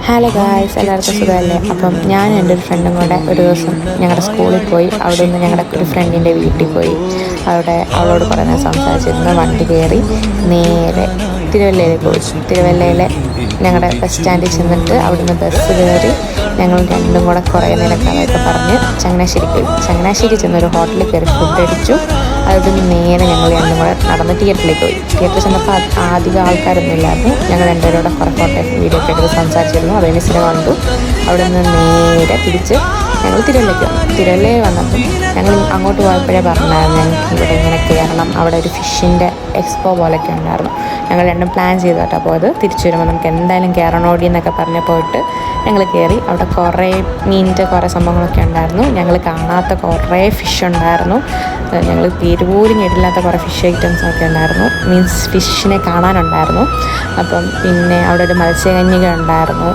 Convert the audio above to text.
Hello guys, എല്ലാവർക്കും സുഖമല്ലേ? അപ്പം ഞാൻ എൻ്റെ ഒരു ഫ്രണ്ടും കൂടെ ഒരു ദിവസം ഞങ്ങളുടെ സ്കൂളിൽ പോയി. അവിടെ നിന്ന് ഞങ്ങളുടെ ഒരു ഫ്രണ്ടിൻ്റെ വീട്ടിൽ പോയി. അവിടെ അവളോട് കുറേ നേരം സംസാരിച്ചിരുന്നു. വണ്ടി കയറി നേരെ തിരുവല്ലയിലേക്ക് പോയി. തിരുവല്ലയിലെ ഞങ്ങളുടെ ബസ് സ്റ്റാൻഡിൽ ചെന്നിട്ട് അവിടുന്ന് ബസ് കയറി ഞങ്ങൾ രണ്ടും കൂടെ കുറേ നേരം കഥയൊക്കെ പറഞ്ഞ് ചങ്ങനാശ്ശേരിക്ക് പോയി. ചങ്ങനാശ്ശേരി ചെന്നൊരു ഹോട്ടലിൽ കയറി ഫുഡ് അടിച്ചു. അവിടുന്ന് നേരെ ഞങ്ങൾ രണ്ടും കൂടെ നടന്ന് തിയേറ്ററിലേക്ക് പോയി. തിയേറ്ററിൽ ചെന്നപ്പോൾ അധികം ആൾക്കാരൊന്നും ഇല്ലായിരുന്നു. ഞങ്ങൾ രണ്ടുപേരും കൂടെ കുറേ ഫോട്ടോ വീഡിയോ ഒക്കെ എടുത്ത് സംസാരിച്ചിരുന്നു. അതിന് സിനിമ കണ്ടു. അവിടെ നിന്ന് നേരെ തിരിച്ച് ഞങ്ങൾ തിരുവല്ലയ്ക്ക് വന്നു. തിരുവല്ലയിൽ വന്നപ്പോൾ ഞങ്ങൾ അങ്ങോട്ട് പോയപ്പോഴേ പറഞ്ഞായിരുന്നു ഞങ്ങൾക്ക് ഇവിടെ ഇങ്ങനെ കയറണം, അവിടെ ഒരു ഫിഷിൻ്റെ എക്സ്പോ പോലൊക്കെ ഉണ്ടായിരുന്നു. ഞങ്ങൾ രണ്ടും പ്ലാൻ ചെയ്തു കേട്ടോ. അപ്പോൾ അത് തിരിച്ചു വരുമ്പോൾ നമുക്ക് എന്തായാലും കയറണോടി എന്നൊക്കെ പറഞ്ഞ് പോയിട്ട് ഞങ്ങൾ കയറി. അവിടെ കുറേ മീനിൻ്റെ കുറേ സംഭവങ്ങളൊക്കെ ഉണ്ടായിരുന്നു. ഞങ്ങൾ കാണാത്ത കുറേ ഫിഷ് ഉണ്ടായിരുന്നു. ഞങ്ങൾ പേര് പോലും കേട്ടില്ലാത്ത കുറേ ഫിഷ് ഐറ്റംസൊക്കെ ഉണ്ടായിരുന്നു. മീൻസ് ഫിഷിനെ കാണാനുണ്ടായിരുന്നു. അപ്പം പിന്നെ അവിടെ ഒരു മത്സ്യകന്യക ഉണ്ടായിരുന്നു.